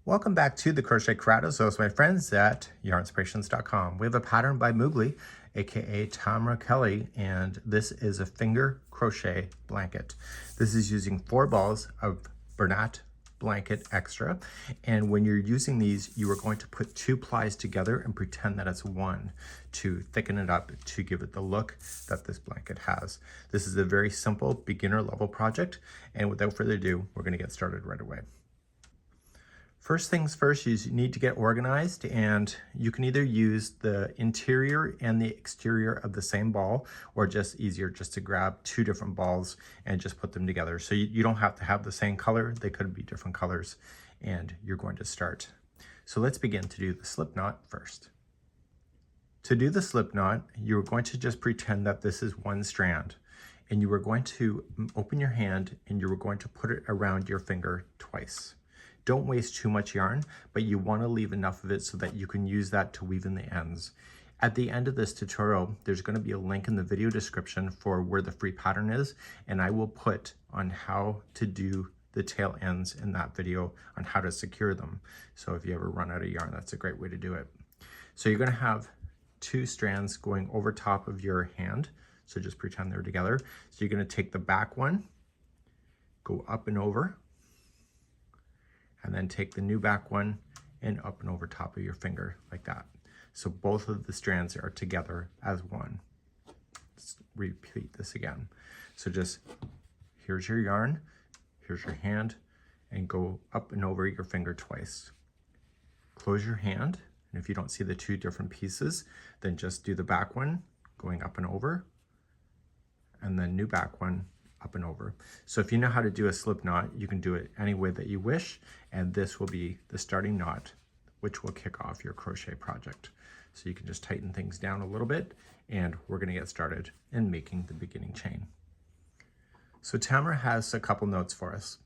Welcome back to the Crochet Corrado. So it's my friends at Yarnspirations.com. We have a pattern by Moogly, aka Tamara Kelly, and this is a finger crochet blanket. This is using 4 balls of Bernat blanket extra, and when you're using these, you are going to put 2 plies together and pretend that it's one to thicken it up to give it the look that this blanket has. This is a very simple beginner level project, and without further ado, we're going to get started right away. First things first, you need to get organized, and you can either use the interior and the exterior of the same ball, or just easier just to grab 2 different balls and just put them together. So you don't have to have the same color, they could be different colors, and you're going to start. So let's begin to do the slip knot first. To do the slip knot, you're going to just pretend that this is one strand, and you are going to open your hand and you are going to put it around your finger twice. Don't waste too much yarn, but you want to leave enough of it so that you can use that to weave in the ends. At the end of this tutorial, there's going to be a link in the video description for where the free pattern is, and I will put on how to do the tail ends in that video on how to secure them. So if you ever run out of yarn, that's a great way to do it. So you're going to have 2 strands going over top of your hand. So just pretend they're together. So you're going to take the back one, go up and over, and then take the new back one and up and over top of your finger like that. So both of the strands are together as one. Let's repeat this again. So just, here's your yarn, here's your hand, and go up and over your finger twice. Close your hand, and if you don't see the 2 different pieces, then just do the back one, going up and over, and then new back one, up and over. So if you know how to do a slip knot, you can do it any way that you wish, and this will be the starting knot, which will kick off your crochet project. So you can just tighten things down a little bit, and we're going to get started in making the beginning chain. So Tamara has a couple notes for us.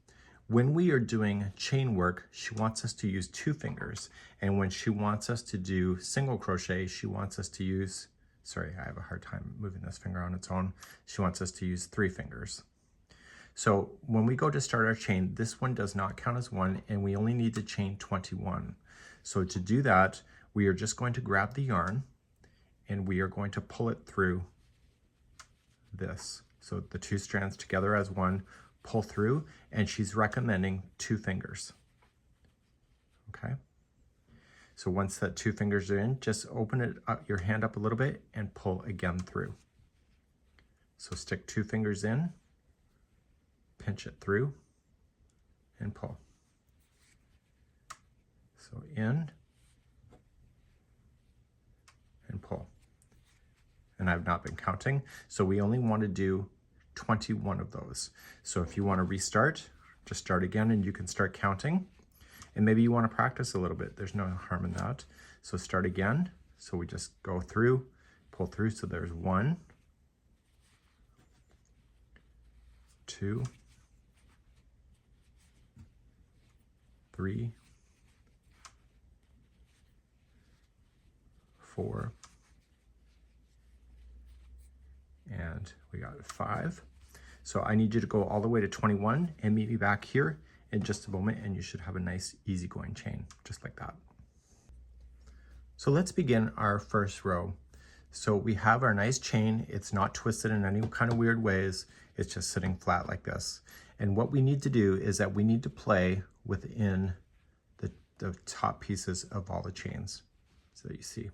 When we are doing chain work, she wants us to use 2 fingers, and when she wants us to do single crochet, she wants us to use, sorry, I have a hard time moving this finger on its own. She wants us to use 3 fingers. So when we go to start our chain, this one does not count as one, and we only need to chain 21. So to do that, we are just going to grab the yarn and we are going to pull it through this. So the 2 strands together as one, pull through, and she's recommending 2 fingers. Okay. So once that 2 fingers are in, just open it up, your hand up a little bit, and pull again through. So stick 2 fingers in, pinch it through, and pull. So in, and pull. And I've not been counting, so we only want to do 21 of those. So if you want to restart, just start again, and you can start counting. And maybe you want to practice a little bit. There's no harm in that. So start again. So we just go through, pull through. So there's 1, 2, 3, 4, and we got 5. So I need you to go all the way to 21 and meet me back here in just a moment, and you should have a nice easygoing chain, just like that. So let's begin our first row. So we have our nice chain. It's not twisted in any kind of weird ways. It's just sitting flat like this. And what we need to do is that we need to play within the top pieces of all the chains so that you see.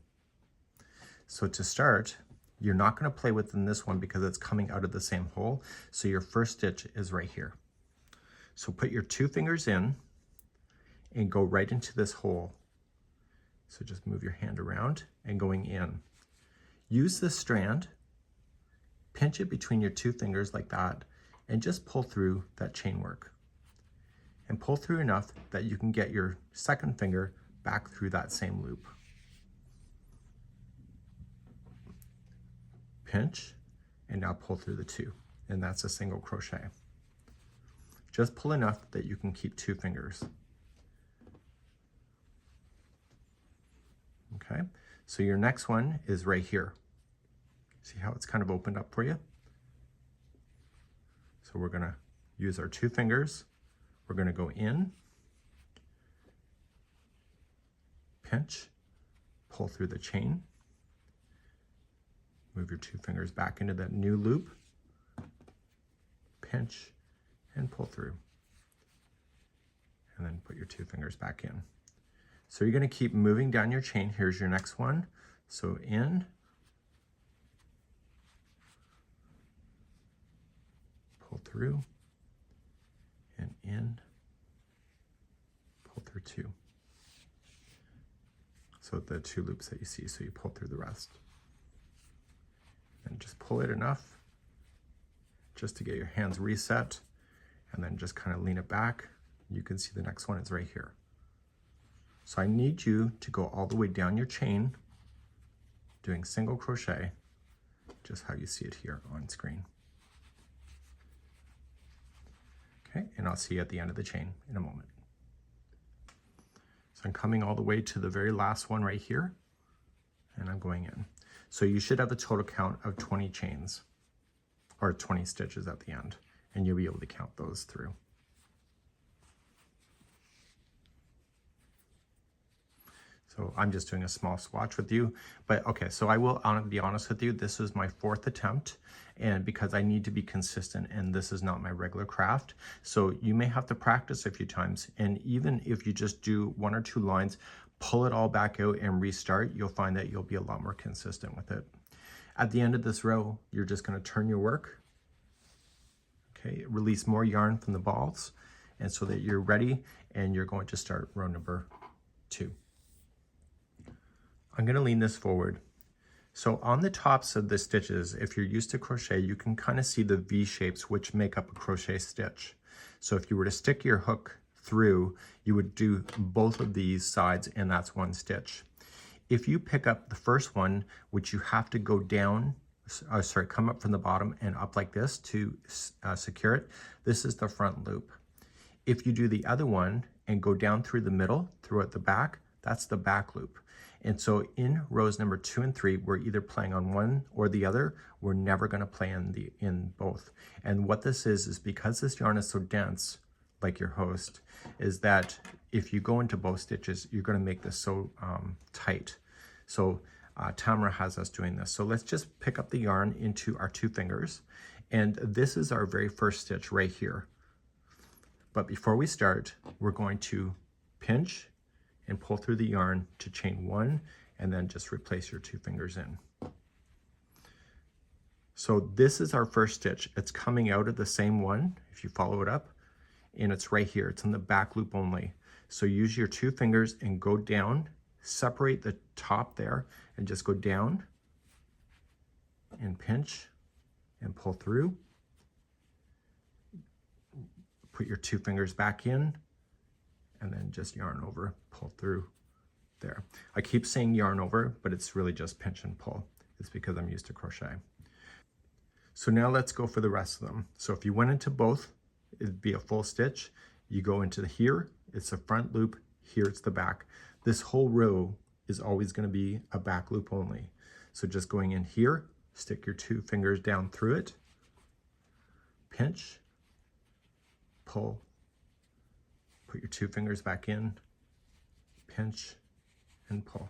So to start, you're not going to play within this one because it's coming out of the same hole. So your first stitch is right here. So put your 2 fingers in and go right into this hole. So just move your hand around and going in. Use this strand, pinch it between your 2 fingers like that, and just pull through that chain work. And pull through enough that you can get your second finger back through that same loop. Pinch, and now pull through the 2, and that's a single crochet. Just pull enough that you can keep 2 fingers. Okay, so your next one is right here. See how it's kind of opened up for you? So we're gonna use our 2 fingers. We're gonna go in, pinch, pull through the chain, move your 2 fingers back into that new loop, pinch, and pull through. And then put your 2 fingers back in. So you're going to keep moving down your chain. Here's your next one. So in, pull through, and in, pull through 2. So the 2 loops that you see, so you pull through the rest. And just pull it enough just to get your hands reset, and then just kind of lean it back. You can see the next one is right here. So I need you to go all the way down your chain, doing single crochet, just how you see it here on screen. Okay, and I'll see you at the end of the chain in a moment. So I'm coming all the way to the very last one right here, and I'm going in. So you should have a total count of 20 chains, or 20 stitches at the end, and you'll be able to count those through. So I'm just doing a small swatch with you, but okay, so I will be honest with you, this is my 4th attempt, and because I need to be consistent, and this is not my regular craft, so you may have to practice a few times, and even if you just do 1 or 2 lines, pull it all back out and restart, you'll find that you'll be a lot more consistent with it. At the end of this row, you're just going to turn your work, okay, release more yarn from the balls, and so that you're ready, and you're going to start row number 2. I'm going to lean this forward. So on the tops of the stitches, if you're used to crochet, you can kind of see the V shapes which make up a crochet stitch. So if you were to stick your hook through, you would do both of these sides, and that's 1 stitch. If you pick up the first one, which you have to go down, come up from the bottom and up like this to secure it, this is the front loop. If you do the other one and go down through the middle, throughout the back, that's the back loop. And so in rows number 2 and 3, we're either playing on one or the other. We're never going to play in both. And what this is because this yarn is so dense, like your host, is that if you go into both stitches, you're going to make this so tight. So Tamara has us doing this. So let's just pick up the yarn into our 2 fingers. And this is our very first stitch right here. But before we start, we're going to pinch and pull through the yarn to chain 1, and then just replace your 2 fingers in. So this is our first stitch. It's coming out of the same one, if you follow it up, and it's right here. It's in the back loop only. So use your 2 fingers and go down, separate the top there, and just go down, and pinch, and pull through. Put your 2 fingers back in, and then just yarn over, pull through there. I keep saying yarn over, but it's really just pinch and pull. It's because I'm used to crochet. So now let's go for the rest of them. So if you went into both, it'd be a full stitch. You go into here, it's the front loop, here it's the back. This whole row is always going to be a back loop only. So just going in here, stick your 2 fingers down through it, pinch, pull, put your 2 fingers back in, pinch, and pull,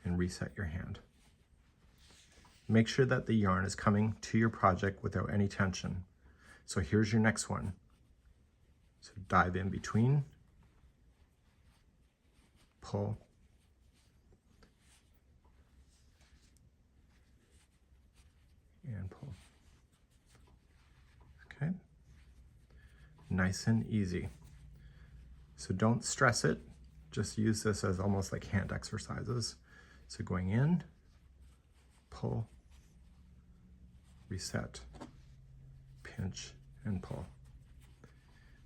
and reset your hand. Make sure that the yarn is coming to your project without any tension. So here's your next one. So dive in between, pull, and pull. Okay, nice and easy. So don't stress it, just use this as almost like hand exercises. So going in, pull, reset, pinch, and pull.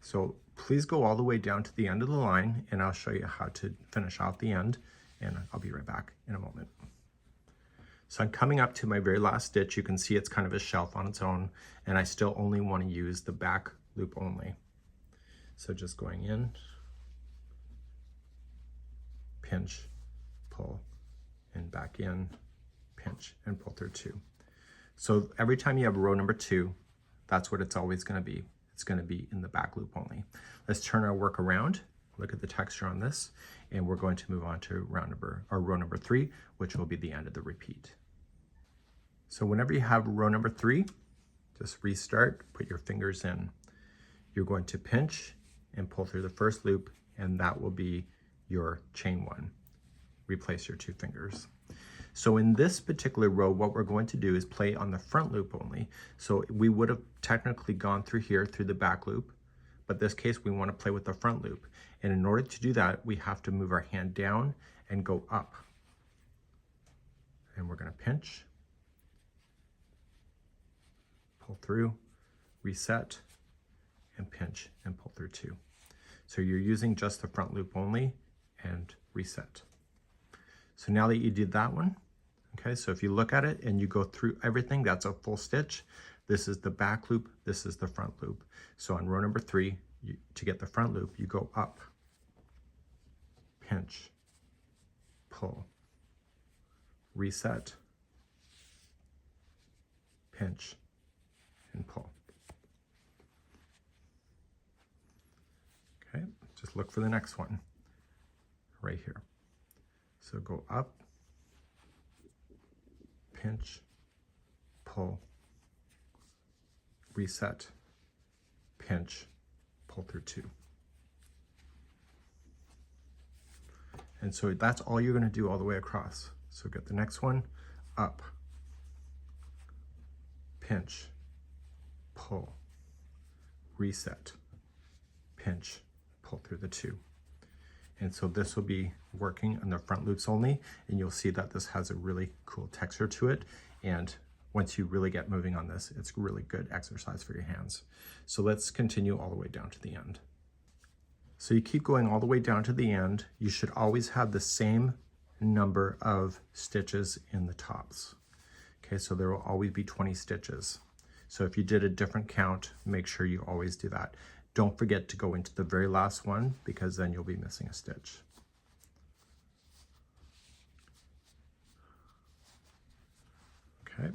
So please go all the way down to the end of the line, and I'll show you how to finish out the end, and I'll be right back in a moment. So I'm coming up to my very last stitch. You can see it's kind of a shelf on its own, and I still only want to use the back loop only. So just going in, pinch, pull, and back in, pinch, and pull through 2. So every time you have row number 2, that's what it's always going to be. It's going to be in the back loop only. Let's turn our work around. look at the texture on this, and we're going to move on to row number 3, which will be the end of the repeat. So whenever you have row number 3, just restart, put your fingers in. You're going to pinch and pull through the first loop, and that will be your chain 1. Replace your 2 fingers. So in this particular row, what we're going to do is play on the front loop only. So we would have technically gone through here through the back loop, but this case we want to play with the front loop. And in order to do that, we have to move our hand down and go up. And we're going to pinch, pull through, reset, and pinch and pull through 2. So you're using just the front loop only and reset. So now that you did that one, okay, so if you look at it and you go through everything, that's a full stitch. This is the back loop, this is the front loop. So on row number 3, to get the front loop, you go up, pinch, pull, reset, pinch, and pull. Okay, just look for the next one right here. So go up, pinch, pull, reset, pinch, pull through 2. And so that's all you're going to do all the way across. So get the next one, up, pinch, pull, reset, pinch, pull through the 2. And so this will be working on the front loops only, and you'll see that this has a really cool texture to it. And once you really get moving on this, it's really good exercise for your hands. So let's continue all the way down to the end. So you keep going all the way down to the end. You should always have the same number of stitches in the tops. Okay, so there will always be 20 stitches. So if you did a different count, make sure you always do that. Don't forget to go into the very last one, because then you'll be missing a stitch. Okay,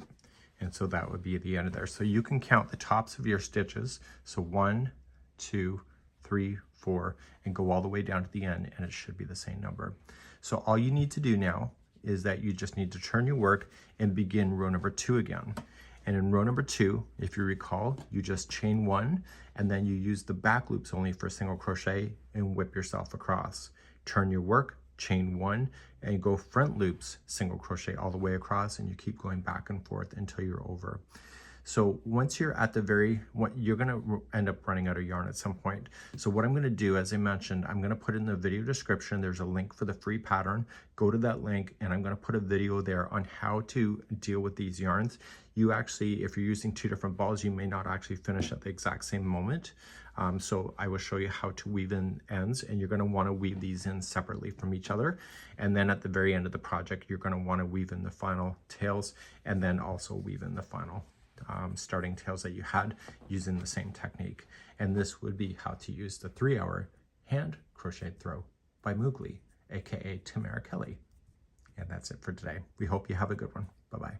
and so that would be the end of there. So you can count the tops of your stitches. So 1, 2, 3, 4, and go all the way down to the end, and it should be the same number. So all you need to do now is that you just need to turn your work and begin row number 2 again. And in row number 2, if you recall, you just chain 1, and then you use the back loops only for single crochet and whip yourself across. Turn your work, chain 1, and go front loops, single crochet all the way across, and you keep going back and forth until you're over. So once you're at the you're gonna end up running out of yarn at some point. So what I'm gonna do, as I mentioned, I'm gonna put in the video description, there's a link for the free pattern. Go to that link, and I'm gonna put a video there on how to deal with these yarns. You actually, if you're using 2 different balls, you may not actually finish at the exact same moment. So I will show you how to weave in ends, and you're gonna wanna weave these in separately from each other. And then at the very end of the project, you're gonna wanna weave in the final tails, and then also weave in the final starting tails that you had using the same technique. And this would be how to use the 3-hour hand crochet throw by Moogly, aka Tamara Kelly. And that's it for today. We hope you have a good one. Bye-bye.